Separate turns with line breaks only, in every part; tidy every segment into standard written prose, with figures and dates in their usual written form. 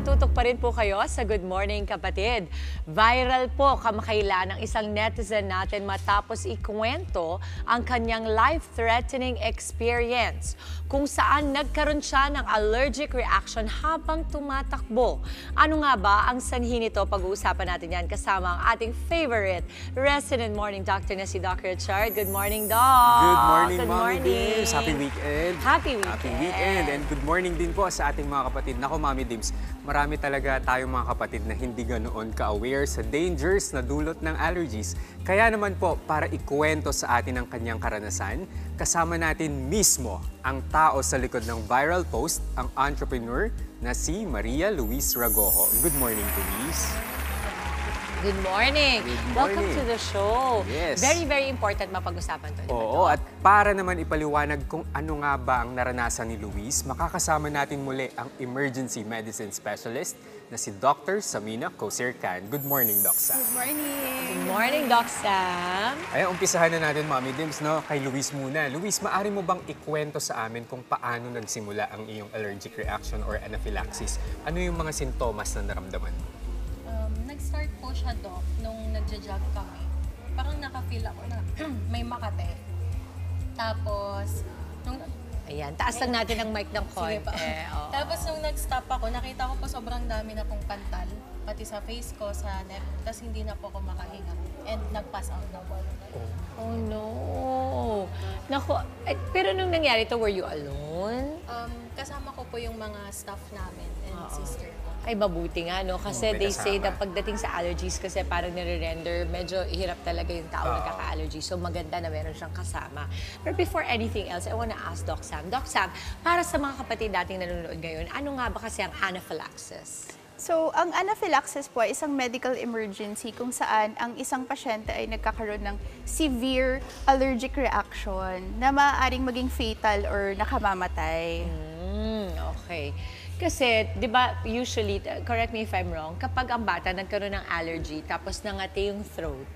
nakatutok pa rin po kayo sa Good Morning Kapatid. Viral po kamakailan ng isang netizen natin matapos ikwento ang kanyang life-threatening experience kung saan nagkaroon siya ng allergic reaction habang tumatakbo. Ano nga ba ang sanhi nito? Pag-uusapan natin yan kasama ang ating favorite resident morning doctor na si Doc Richard. Good morning, Doc!
Good morning,
Good
Mommy
morning.
Dims! Happy weekend!
Happy weekend!
Happy weekend! And good morning din po sa ating mga kapatid. Nako, Mommy Dims, marami talaga tayong mga kapatid na hindi ganoon ka-aware sa dangers na dulot ng allergies. Kaya naman po, para ikuwento sa atin ang kanyang karanasan, kasama natin mismo ang tao sa likod ng viral post, ang entrepreneur na si Maria Luis Ragojo. Good morning, Luis!
Good morning.
Good morning.
Welcome to the show.
Yes.
Very, very important mapag-usapan to.
Oo, at para naman ipaliwanag kung ano nga ba ang naranasan ni Luis, makakasama natin muli ang emergency medicine specialist na si Dr. Samina Kosirkan. Good morning, Doc Sam.
Good morning!
Good morning, Doc Sam.
Ay, umpisahan na natin, Mommy Dims, no? Kay Luis muna. Luis, maaari mo bang ikwento sa amin kung paano nagsimula ang iyong allergic reaction or anaphylaxis? Ano yung mga sintomas na naramdaman mo?
Nag-start po siya, Doc, nung nagja-jog kami. Parang naka-feel ako na may makate. Tapos, nung...
Ayan, taas lang natin ang mic ng
Sige
konti.
pa.
Oo.
Tapos nung nag-stop ako, nakita ko po sobrang dami na pong pantal. Pati sa face ko, sa neck. Tapos hindi na po ako makahinga. And nag-pass out na po.
Oh no. Naku, pero nung nangyari to, were you alone?
Kasama ko po yung mga staff namin and sister ko.
Ay, mabuti nga, no? Kasi
May
they say
kasama.
na pagdating sa allergies, kasi parang nire-render, medyo hirap talaga yung tao nagkaka-allergy. So, maganda na meron siyang kasama. But before anything else, I wanna ask Doc Sam. Doc Sam, para sa mga kapatid dating nanonood ngayon, ano nga ba kasi ang anaphylaxis?
So, ang anaphylaxis po ay isang medical emergency kung saan ang isang pasyente ay nagkakaroon ng severe allergic reaction na maaaring maging fatal or nakamamatay.
Okay. Kasi, di ba, usually, correct me if I'm wrong, kapag ang bata nagkaroon ng allergy tapos nangati yung throat,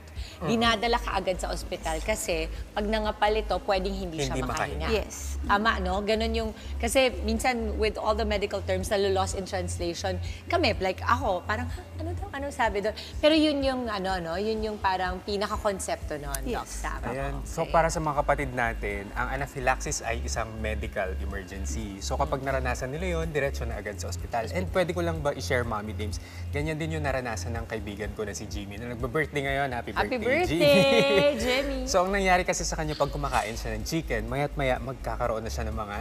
dinadala ka agad sa ospital kasi pag nangapal ito, pwedeng hindi siya
Hindi
makahinga.
makahinga.
Yes.
Tama, no? Ganun yung, kasi minsan with all the medical terms na lost in translation, kami, like ako, parang, ano daw, ano sabi doon? Pero yun yung, ano, no? Yun yung parang pinaka-konsepto nun, Doc
Yes.
Sam.
Ayan. So,
Okay.
para sa mga kapatid natin, ang anaphylaxis ay isang medical emergency. So, kapag naranasan nila yon, diretso na agad sa ospital. And pwede ko lang ba i-share, Mommy Dims, ganyan din yung naranasan ng kaibigan ko na si Jimmy, na nagbe-birthday ngayon. Happy
Happy
birthday,
birthday, Jimmy!
So, ang nangyari kasi sa kanya pag kumakain siya ng chicken, maya't maya magkakaroon na siya ng mga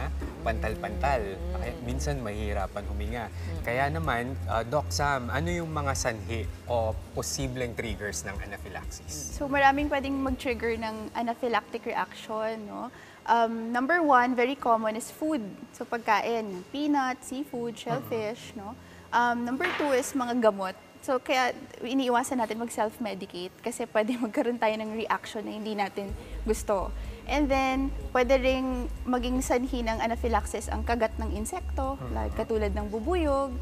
pantal-pantal. Kaya minsan mahihirapan huminga. Kaya naman, Doc Sam, ano yung mga sanhi o posibleng triggers ng anaphylaxis?
So, maraming pwedeng mag-trigger ng anaphylactic reaction, no? Number one, very common is food. So, pagkain, peanuts, seafood, shellfish, no? Number two is mga gamot. So, kaya iniiwasan natin mag-self-medicate kasi pwede magkaroon tayo ng reaction na hindi natin gusto. And then, pwede ring maging sanhi ng anaphylaxis ang kagat ng insekto, like katulad ng bubuyog.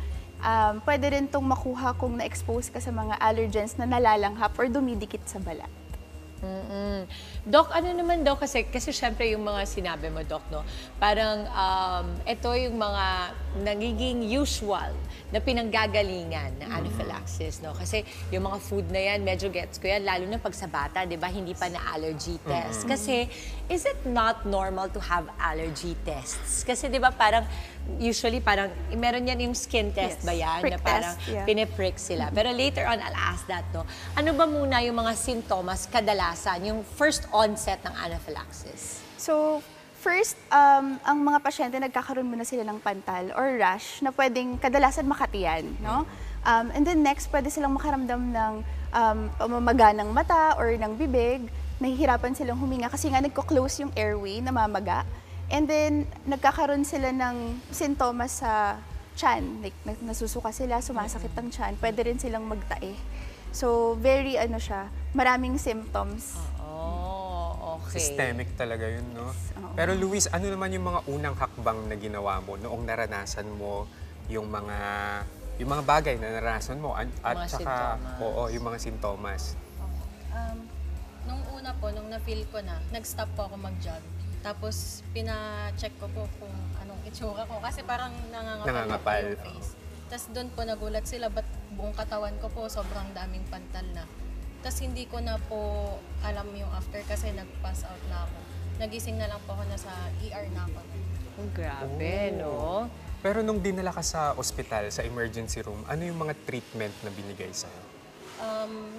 Pwede rin itong makuha kung na-expose ka sa mga allergens na nalalanghap or dumidikit sa balat.
Doc, ano naman daw kasi syempre yung mga sinabi mo, Doc, no? Parang ito yung mga nagiging usual na pinanggagalingan na anaphylaxis, no? Kasi yung mga food na yan, medyo gets ko yan, lalo na pag sa bata, di ba, hindi pa na allergy test. Kasi, is it not normal to have allergy tests? Kasi di ba parang, usually parang, meron yan yung skin test
Yes.
ba yan?
Prick
na parang
test, yeah.
piniprick sila. Pero later on, I'll ask that, no? Ano ba muna yung mga sintomas kadalasan, yung first onset ng anaphylaxis?
So, first, ang mga pasyente nagkakaroon muna sila ng pantal or rash na pwedeng kadalasan makatiyan, no? And then next, pwede silang makaramdam ng pamamaga ng mata or ng bibig, nahihirapan silang huminga kasi nga nagko-close yung airway, namamaga. And then, nagkakaroon sila ng sintomas sa tiyan, like nasusuka sila, sumasakit ang tiyan, pwede rin silang magtae. So, very maraming symptoms.
Okay.
Systemic talaga yun, no? Pero Luis, ano naman yung mga unang hakbang na ginawa mo noong naranasan mo yung mga bagay na naranasan mo at
Mga
saka
sintomas.
yung mga sintomas?
Nung una po, nung na-feel ko na, nag-stop po ako mag-jog. Tapos, pina-check ko po kung anong itsura ko. Kasi parang nangangapal
Nangangapal,
po yung face. Tas doon po nagulat sila, ba't buong katawan ko po sobrang daming pantal na. Tas hindi ko na po alam yung after kasi nag-pass out na ako. Nagising na lang po ako, nasa ER na ako.
Oh, grabe, no?
Pero nung dinala ka sa ospital, sa emergency room, ano yung mga treatment na binigay sa'yo?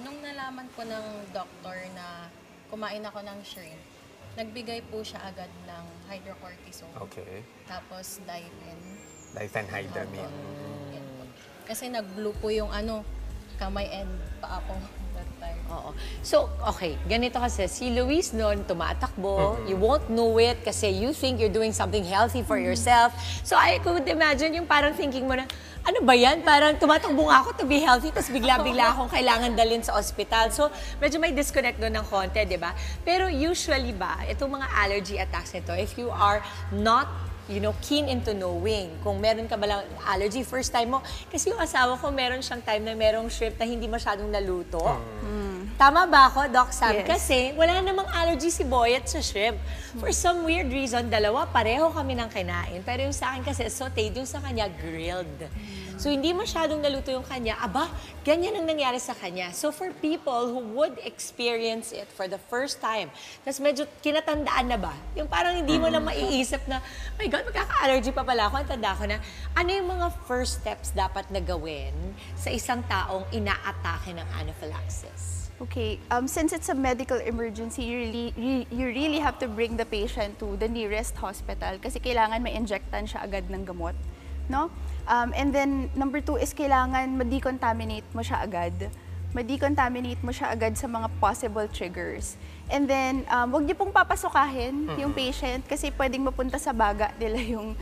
Nung nalaman po ng doktor na kumain ako ng shrimp, nagbigay po siya agad ng hydrocortisone.
Okay.
Tapos
Diphenhydramine.
Yan po. Kasi nag-blue po yung kamay and paa ko that time.
Oo. So, okay, ganito kasi, si Luis noon tumatakbo, you won't know it kasi you think you're doing something healthy for yourself. So, I could imagine yung parang thinking mo na, ano ba yan? Parang tumatakbo nga ako to be healthy, tapos bigla-bigla akong kailangan dalhin sa ospital. So, medyo may disconnect doon ng konti, di ba? Pero usually ba, itong mga allergy attacks nito, if you are not keen into knowing kung meron ka ba lang allergy first time mo. Kasi yung asawa ko, meron siyang time na merong shrimp na hindi masyadong naluto. Tama ba ako, Doc Sam?
Yes.
Kasi wala namang allergy si Boyet sa shrimp. For some weird reason, dalawa, pareho kami ng kinain. Pero yung sa akin kasi, sauteed, yung sa kanya, grilled. So, hindi masyadong naluto yung kanya. Aba, ganyan ang nangyari sa kanya. So, for people who would experience it for the first time, tapos medyo kinatandaan na ba? Yung parang hindi mo na maiisip na, my God, magkaka-allergy pa pala ako. Ang tanda ko na, ano yung mga first steps dapat na gawin sa isang taong inaatake ng anaphylaxis?
Okay, since it's a medical emergency, you really have to bring the patient to the nearest hospital kasi kailangan ma-injectan siya agad ng gamot, no? And then, number 2 is kailangan ma-decontaminate mo siya agad. Ma-decontaminate mo siya agad sa mga possible triggers. And then, huwag niyo pong papasokahin yung patient kasi pwedeng mapunta sa baga nila yung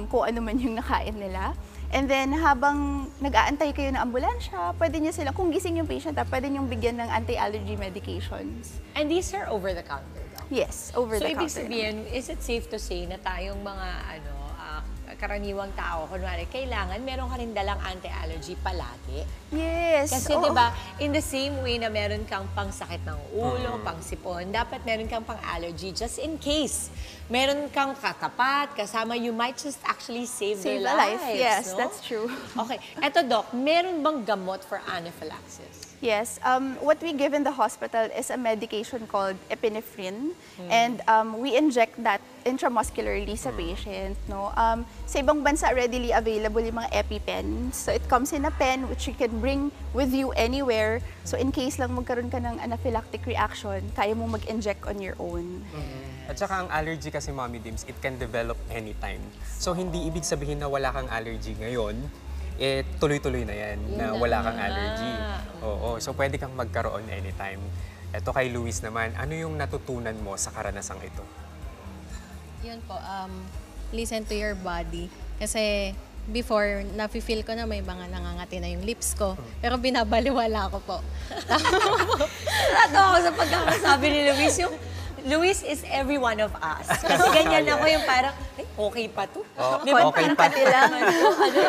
kung ano man yung nakain nila. And then, habang nag-aantay kayo ng ambulansya, pwede niyo sila, kung gising yung patient, pwede niyong bigyan ng anti-allergy medications.
And these are over-the-counter, Doc?
Yes, over
So,
the
ibig
counter.
sabihin, is it safe to say na tayong mga karaniwang tao, kunwari, kailangan meron ka rin dalang anti-allergy palagi?
Yes.
Kasi
oo.
'di ba, in the same way na meron kang pangsakit ng ulo, pangsipon, dapat meron kang pang-allergy just in case. Meron kang katapat, kasama, you might just actually save
Save
their
a life.
lives.
Yes,
no?
that's true.
Okay. Eto, Doc, meron bang gamot for anaphylaxis?
Yes, what we give in the hospital is a medication called epinephrine, and we inject that intramuscularly sa patient. No, sa ibang bansa readily available yung mga EpiPens. So it comes in a pen which you can bring with you anywhere. So in case lang magkaroon ka ng anaphylactic reaction, kaya mo mag-inject on your own.
At saka ang allergy kasi, Mommy Dims, it can develop anytime. So hindi ibig sabihin na wala kang allergy ngayon, tuloy-tuloy na yan na wala kang allergy. Oo, so pwede kang magkaroon anytime. Eto kay Luis naman, ano yung natutunan mo sa karanasang ito?
Yun po, listen to your body. Kasi before, nafe-feel ko na may mga nangangati na yung lips ko. Pero binabaliwala ko po.
Nato ako sa pagkakasabi ni Luis, yung Luis is every one of us. Kasi ganyan ako yung parang, ay, okay pa to. Di ba?
Okay
Parang
pa.
pati lang.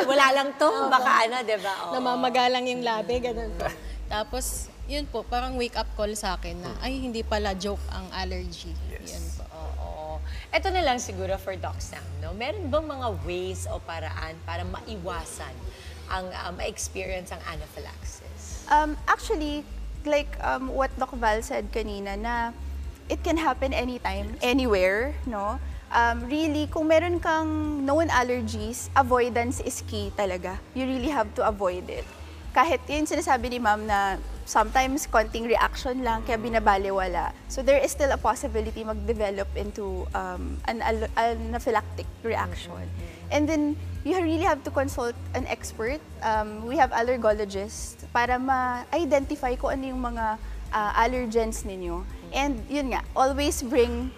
Wala lang to, baka di ba? Oo.
Namamagalang yung labi, ganun po. Tapos, yun po, parang wake-up call sa akin na, ay, hindi pala joke ang allergy.
Yes.
Yun po.
Oo. Ito na lang siguro for Doc Sam, no? Meron bang mga ways o paraan para maiwasan ang ma-experience ang anaphylaxis?
Actually, like what Doc Val said kanina na it can happen anytime, anywhere, no? Really, kung meron kang known allergies, avoidance is key talaga. You really have to avoid it. Kahit yun sinasabi ni Ma'am na sometimes konting reaction lang, kaya binabaliwala. So there is still a possibility mag-develop into an anaphylactic reaction. And then, you really have to consult an expert. We have allergologists para ma-identify kung ano yung mga allergens ninyo. And yun nga, always bring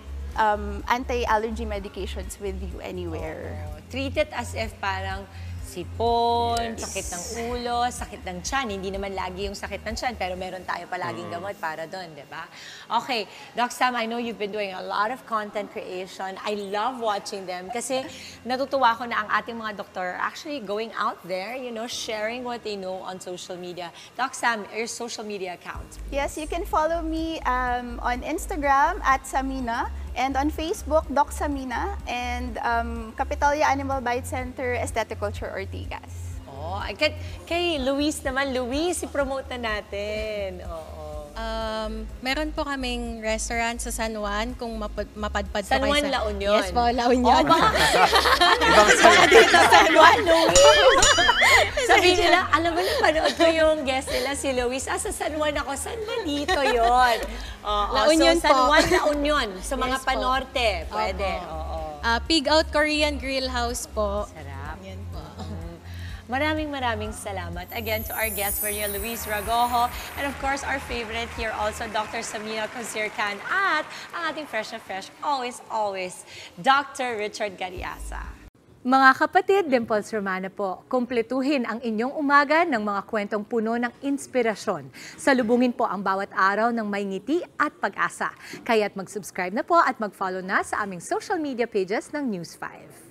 anti-allergy medications with you anywhere.
Treat it as if parang sipon,
Yes.
sakit ng ulo, sakit ng tiyan. Hindi naman lagi yung sakit ng tiyan, pero meron tayo palaging gamot para doon, di ba? Okay, Doc Sam, I know you've been doing a lot of content creation. I love watching them kasi natutuwa ko na ang ating mga doktor are actually going out there, sharing what they know on social media. Doc Sam, your social media accounts.
Yes, you can follow me on Instagram at Samina and on Facebook, Doc Samina and Capitalia Animal Bite Center, Aesthetic Culture Ortigas.
Oo. Kay Luis naman, Luis, i-promote na natin. Oo.
Meron po kaming restaurant sa San Juan kung mapadpad
San
po kayo
Juan, La Union.
Yes po, La Union.
Oh, baka
Ibang sa
dito San Juan, Luis. Sabi nila, alam mo, napanood ko yung guest nila, si Luis. Sa San Juan ako. San ba dito yun?
La Union
so, San
po.
Juan, La Union. Sa mga
Yes po.
panorte. Pwede.
Opo.
Oo.
Pig Out Korean Grill House po.
Sarap.
Yan po.
Maraming salamat again to our guest, Maria Luis Ragojo. And of course, our favorite here also, Dr. Samina Consircan. At ang ating fresh na fresh, always, Dr. Richard Gariasa. Mga kapatid, Dimples Romana po, kumpletuhin ang inyong umaga ng mga kwentong puno ng inspirasyon. Salubungin po ang bawat araw ng may ngiti at pag-asa. Kaya't mag-subscribe na po at mag-follow na sa aming social media pages ng News 5.